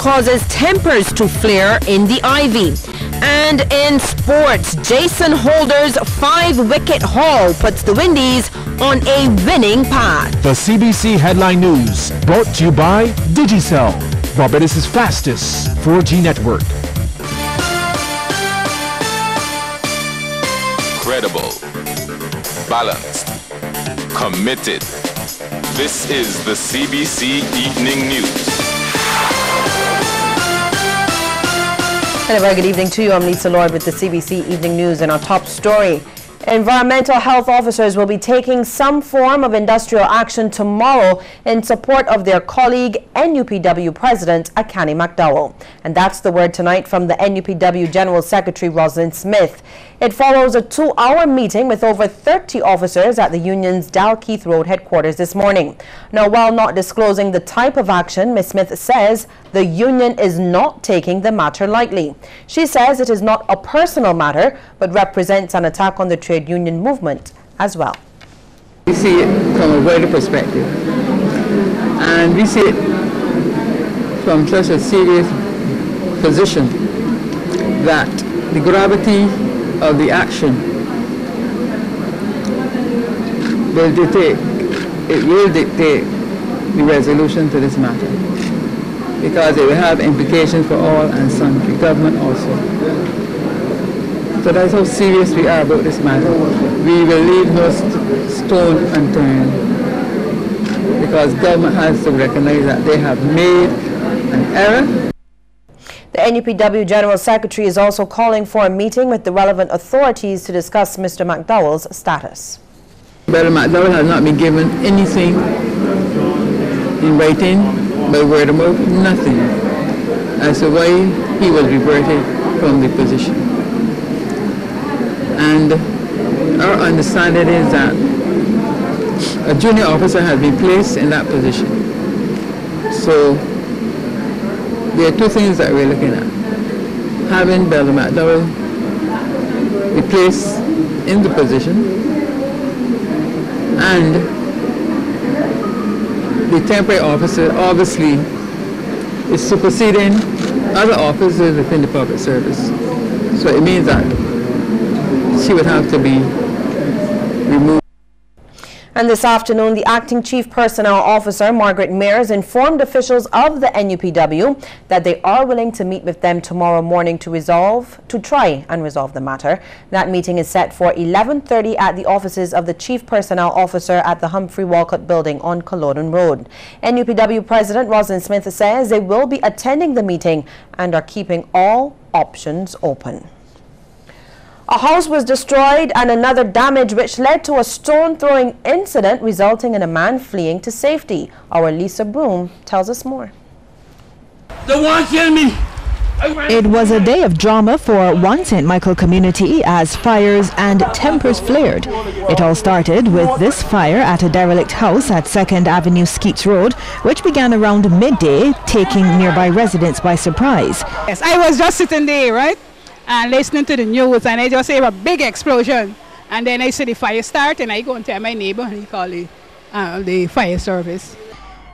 causes tempers to flare in the Ivy. And in sports, Jason Holder's 5-wicket haul puts the Windies on a winning path. The CBC Headline News, brought to you by Digicel, Barbados' fastest 4G network. Credible, balanced, committed. This is the CBC Evening News. And a very good evening to you. I'm Lisa Lloyd with the CBC Evening News, and our top story. Environmental health officers will be taking some form of industrial action tomorrow in support of their colleague, NUPW President Akani McDowell. And that's the word tonight from the NUPW General Secretary Rosalind Smith. It follows a 2-hour meeting with over 30 officers at the union's Dalkeith Road headquarters this morning. Now, while not disclosing the type of action, Ms. Smith says the union is not taking the matter lightly. She says it is not a personal matter, but represents an attack on the trade union movement as well. We see it from a wider perspective, and we see it from such a serious position that the gravity of the action will dictate the resolution to this matter, because it will have implications for all and sundry, government also. So that's how serious we are about this matter. We will leave no stone unturned, because government has to recognize that they have made an error. The NUPW General Secretary is also calling for a meeting with the relevant authorities to discuss Mr. McDowell's status. Brother McDowell has not been given anything in writing, by word of mouth, nothing, as to why he was reverted from the position. And our understanding is that a junior officer has been placed in that position. So there are two things that we're looking at. Having Brother McDowell replaced in the position, and the temporary officer obviously is superseding other officers within the public service. So it means that she would have to be removed. And this afternoon, the acting chief personnel officer, Margaret Mears, informed officials of the NUPW that they are willing to meet with them tomorrow morning to try and resolve the matter. That meeting is set for 11:30 at the offices of the chief personnel officer at the Humphrey Walcott building on Culloden Road. NUPW President Rosalind Smith says they will be attending the meeting and are keeping all options open. A house was destroyed and another damaged, which led to a stone-throwing incident resulting in a man fleeing to safety. Our Lisa Broom tells us more. They want to kill me. It was a day of drama for one St. Michael community as fires and tempers flared. It all started with this fire at a derelict house at 2nd Avenue Skeets Road, which began around midday, taking nearby residents by surprise. Yes, I was just sitting there, right? And listening to the news, and I just hear a big explosion, and then I see the fire start, and I go and tell my neighbor, and he called the fire service.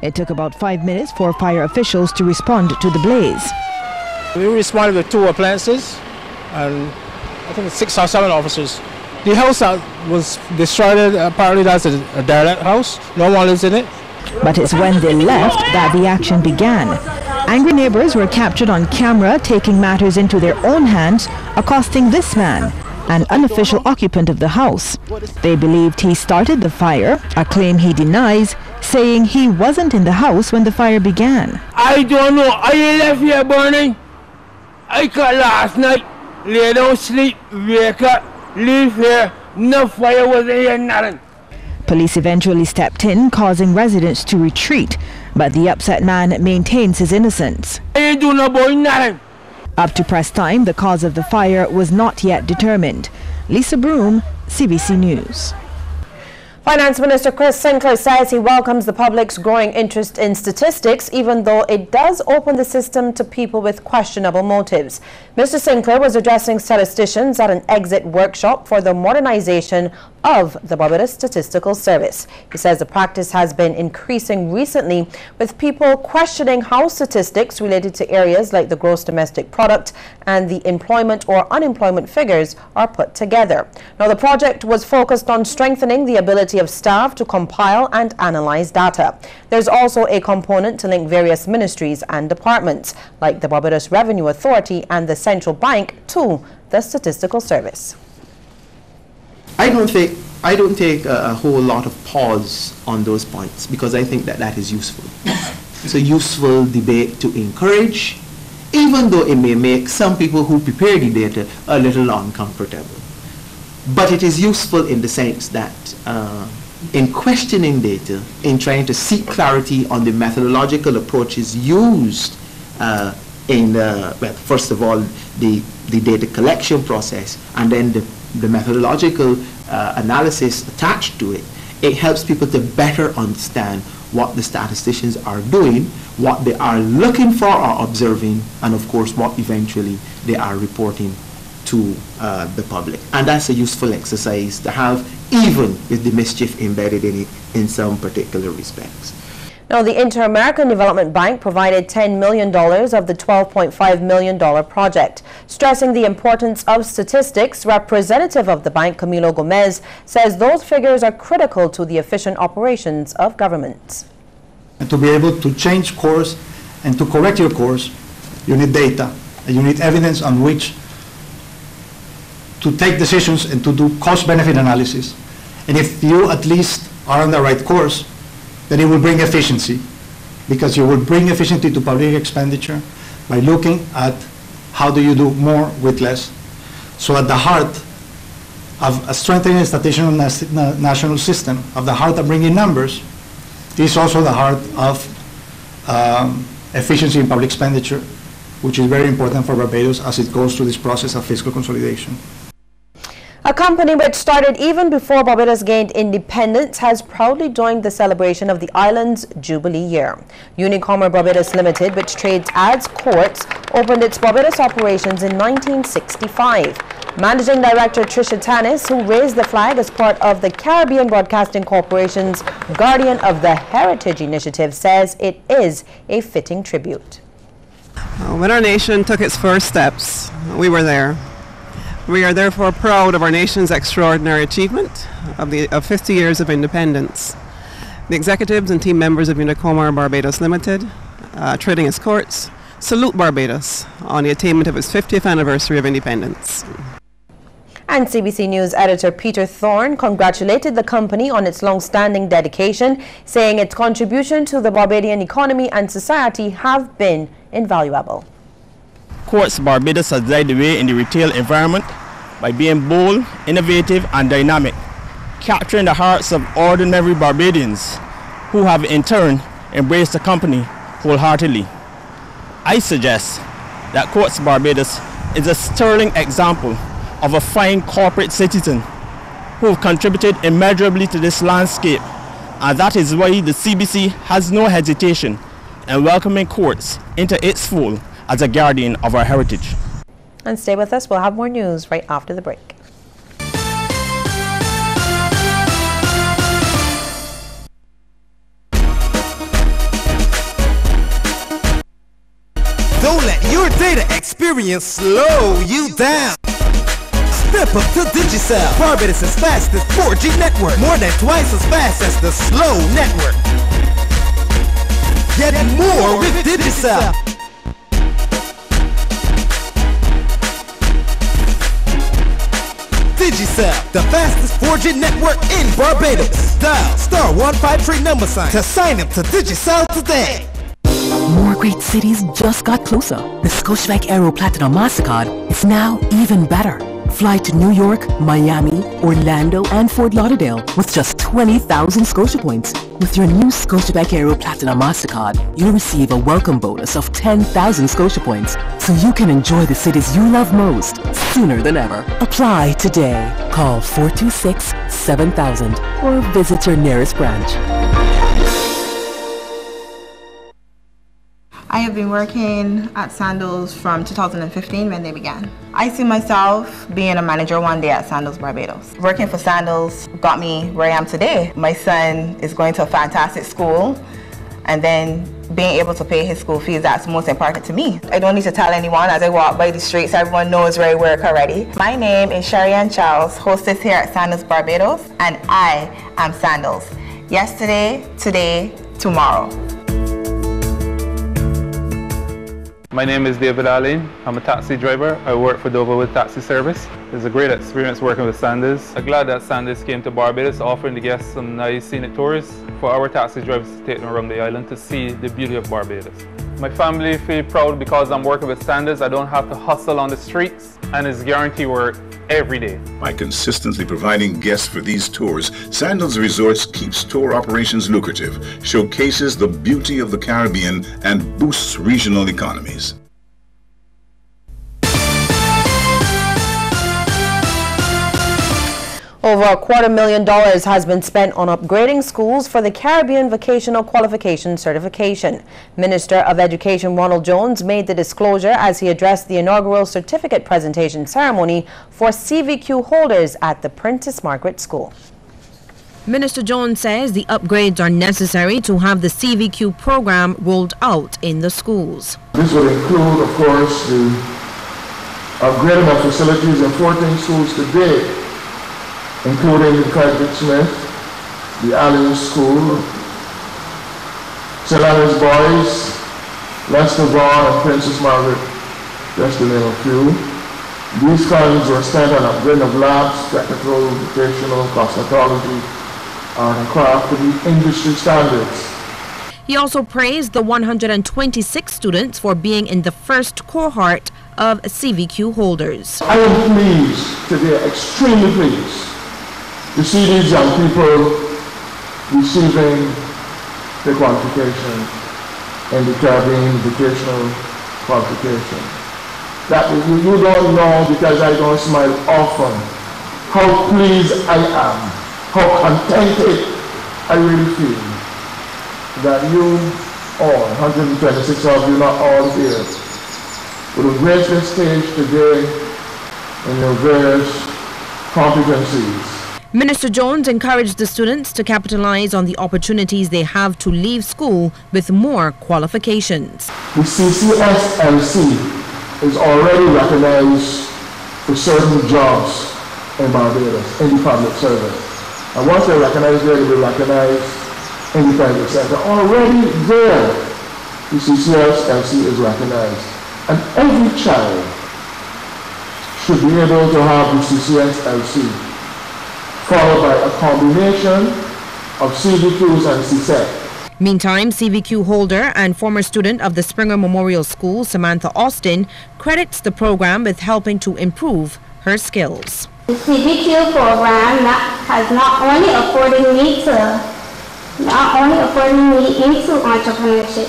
It took about 5 minutes for fire officials to respond to the blaze. We responded with 2 appliances, and I think 6 or 7 officers. The house was destroyed. Apparently that's a derelict house. No one lives in it. But it's when they left that the action began. Angry neighbors were captured on camera taking matters into their own hands, accosting this man, an unofficial occupant of the house. They believed he started the fire, a claim he denies, saying he wasn't in the house when the fire began. I don't know. I left here burning. I got last night, lay down, sleep, wake up, leave here. No fire was in here, nothing. Police eventually stepped in, causing residents to retreat, but the upset man maintains his innocence. I ain't doing no boy, nothing. Up to press time, the cause of the fire was not yet determined. Lisa Broom, CBC News. Finance Minister Chris Sinclair says he welcomes the public's growing interest in statistics, even though it does open the system to people with questionable motives. Mr. Sinclair was addressing statisticians at an exit workshop for the modernization of the Barbados Statistical Service. He says the practice has been increasing recently, with people questioning how statistics related to areas like the gross domestic product and the employment or unemployment figures are put together. Now, the project was focused on strengthening the ability of staff to compile and analyze data. There's also a component to link various ministries and departments, like the Barbados Revenue Authority and the Central Bank, to the Statistical Service. I don't take a whole lot of pause on those points, because I think that is useful. It's a useful debate to encourage, even though it may make some people who prepare the data a little uncomfortable. But it is useful in the sense that in questioning data, in trying to seek clarity on the methodological approaches used first of all, the data collection process, and then the methodological analysis attached to it, it helps people to better understand what the statisticians are doing, what they are looking for or observing, and of course what eventually they are reporting to the public. And that's a useful exercise to have, even with the mischief embedded in it in some particular respects. Now, the Inter-American Development Bank provided $10 million of the $12.5 million project. Stressing the importance of statistics, representative of the bank, Camilo Gomez, says those figures are critical to the efficient operations of government. And to be able to change course and to correct your course, you need data, and you need evidence on which to take decisions and to do cost-benefit analysis. And if you at least are on the right course, then it will bring efficiency, because you will bring efficiency to public expenditure by looking at how do you do more with less. So at the heart of a strengthening the statistical national system, of the heart of bringing numbers, is also the heart of efficiency in public expenditure, which is very important for Barbados as it goes through this process of fiscal consolidation. A company which started even before Barbados gained independence has proudly joined the celebration of the island's Jubilee year. Unicomer Barbados Limited, which trades as Quartz, opened its Barbados operations in 1965. Managing Director Tricia Tanis, who raised the flag as part of the Caribbean Broadcasting Corporation's Guardian of the Heritage Initiative, says it is a fitting tribute. When our nation took its first steps, we were there. We are therefore proud of our nation's extraordinary achievement of 50 years of independence. The executives and team members of Unicomer Barbados Limited, trading as Quartz, salute Barbados on the attainment of its 50th anniversary of independence. And CBC News editor Peter Thorne congratulated the company on its long-standing dedication, saying its contribution to the Barbadian economy and society have been invaluable. Quartz Barbados has led the way in the retail environment by being bold, innovative and dynamic, capturing the hearts of ordinary Barbadians who have in turn embraced the company wholeheartedly. I suggest that Quartz Barbados is a sterling example of a fine corporate citizen who have contributed immeasurably to this landscape, and that is why the CBC has no hesitation in welcoming Quartz into its fold as a guardian of our heritage. And stay with us, we'll have more news right after the break. Don't let your data experience slow you down. Step up to Digicel, Barbados' fastest 4G network, more than twice as fast as the slow network. Get more with Digicel. Digicel, the fastest 4G network in Barbados. Dial *153 to sign up to Digicel today. More great cities just got closer. The Scotiabank Aero Platinum MasterCard is now even better. Fly to New York, Miami, Orlando, and Fort Lauderdale with just 20,000 Scotia points. With your new Scotiabank Aero Platinum MasterCard, you'll receive a welcome bonus of 10,000 Scotia points, so you can enjoy the cities you love most sooner than ever. Apply today. Call 426-7000 or visit your nearest branch. I have been working at Sandals from 2015 when they began. I see myself being a manager one day at Sandals Barbados. Working for Sandals got me where I am today. My son is going to a fantastic school, and then being able to pay his school fees, that's most important to me. I don't need to tell anyone as I walk by the streets, everyone knows where I work already. My name is Sherry Ann Charles, hostess here at Sandals Barbados, and I am Sandals. Yesterday, today, tomorrow. My name is David Allen. I'm a taxi driver. I work for Dover with Taxi Service. It's a great experience working with Sandals. I'm glad that Sandals came to Barbados, offering the guests some nice scenic tours for our taxi drivers to take them around the island to see the beauty of Barbados. My family feel proud because I'm working with Sandals. I don't have to hustle on the streets, and it's guaranteed work every day. By consistently providing guests for these tours, Sandals Resorts keeps tour operations lucrative, showcases the beauty of the Caribbean, and boosts regional economies. Over $250,000 has been spent on upgrading schools for the Caribbean Vocational Qualification Certification. Minister of Education Ronald Jones made the disclosure as he addressed the inaugural certificate presentation ceremony for CVQ holders at the Princess Margaret School. Minister Jones says the upgrades are necessary to have the CVQ program rolled out in the schools. This will include, of course, the upgrading of facilities in 14 schools today, including the Craig Smith, the Allen School, St. Leonard's Boys, Leicester Vaughan, and Princess Margaret, just to name a few. These funds were spent on upgrading of labs, technical, vocational, cosmetology, art and craft to meet industry standards. He also praised the 126 students for being in the first cohort of CVQ holders. I am pleased today, extremely pleased, to see these young people receiving the qualification in the Caribbean vocational qualification. That you don't know, because I don't smile often, how pleased I am, how contented I really feel that you all, 126 of you, not all here, would have graced this stage today in your various competencies. Minister Jones encouraged the students to capitalize on the opportunities they have to leave school with more qualifications. The CCSLC is already recognized for certain jobs in Barbados, in the public service. And once they're recognized there, they will be recognized in the private sector. Already there, the CCSLC is recognized. And every child should be able to have the CCSLC, followed by a combination of CVQs and CSEC. Meantime, CVQ holder and former student of the Springer Memorial School, Samantha Austin, credits the program with helping to improve her skills. The CVQ program has not only afforded me into entrepreneurship,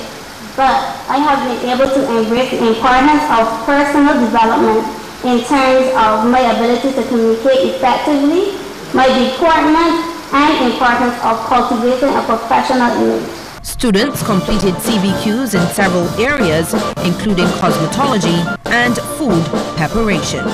but I have been able to embrace the importance of personal development in terms of my ability to communicate effectively, my deportment, and importance of cultivating a professional image. Students completed CVQs in several areas, including cosmetology and food preparation.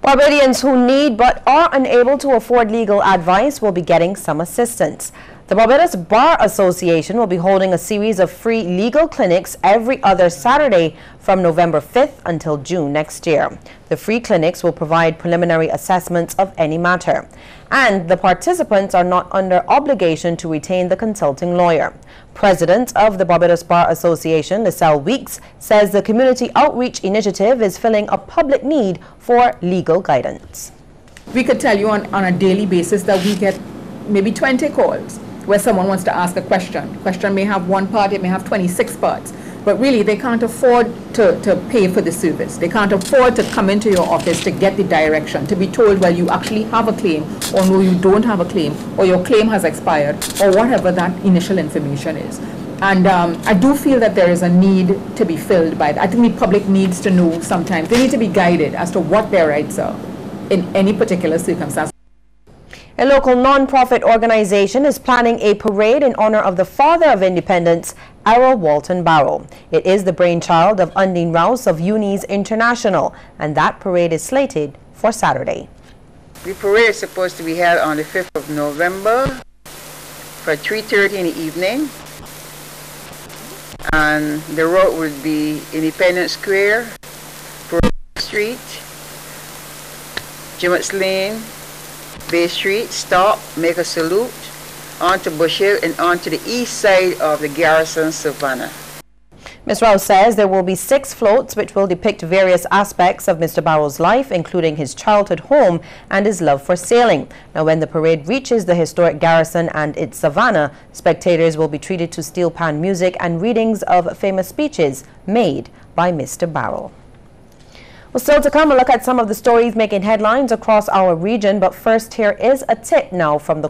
Barbadians who need but are unable to afford legal advice will be getting some assistance. The Barbados Bar Association will be holding a series of free legal clinics every other Saturday from November 5th until June next year. The free clinics will provide preliminary assessments of any matter, and the participants are not under obligation to retain the consulting lawyer. President of the Barbados Bar Association, Lisselle Weeks, says the community outreach initiative is filling a public need for legal guidance. We could tell you on a daily basis that we get maybe 20 calls where someone wants to ask a question. The question may have one part, it may have 26 parts, but really they can't afford to pay for the service. They can't afford to come into your office to get the direction, to be told, well, you actually have a claim, or no, you don't have a claim, or your claim has expired, or whatever that initial information is. And I do feel that there is a need to be filled by that. I think the public needs to know sometimes. They need to be guided as to what their rights are in any particular circumstance. A local non-profit organization is planning a parade in honor of the father of independence, Errol Walton Barrow. It is the brainchild of Undine Rouse of Unis International, and that parade is slated for Saturday. The parade is supposed to be held on the 5th of November for 3:30 in the evening. And the route would be Independence Square, Street, Jimmett's Lane, Bay Street, stop, make a salute, onto Bush Hill and onto the east side of the Garrison Savannah. Ms. Rouse says there will be 6 floats which will depict various aspects of Mr. Barrow's life, including his childhood home and his love for sailing. Now, when the parade reaches the historic Garrison and its Savannah, spectators will be treated to steel pan music and readings of famous speeches made by Mr. Barrow. Well, still to come, a look at some of the stories making headlines across our region, but first here is a tip now from the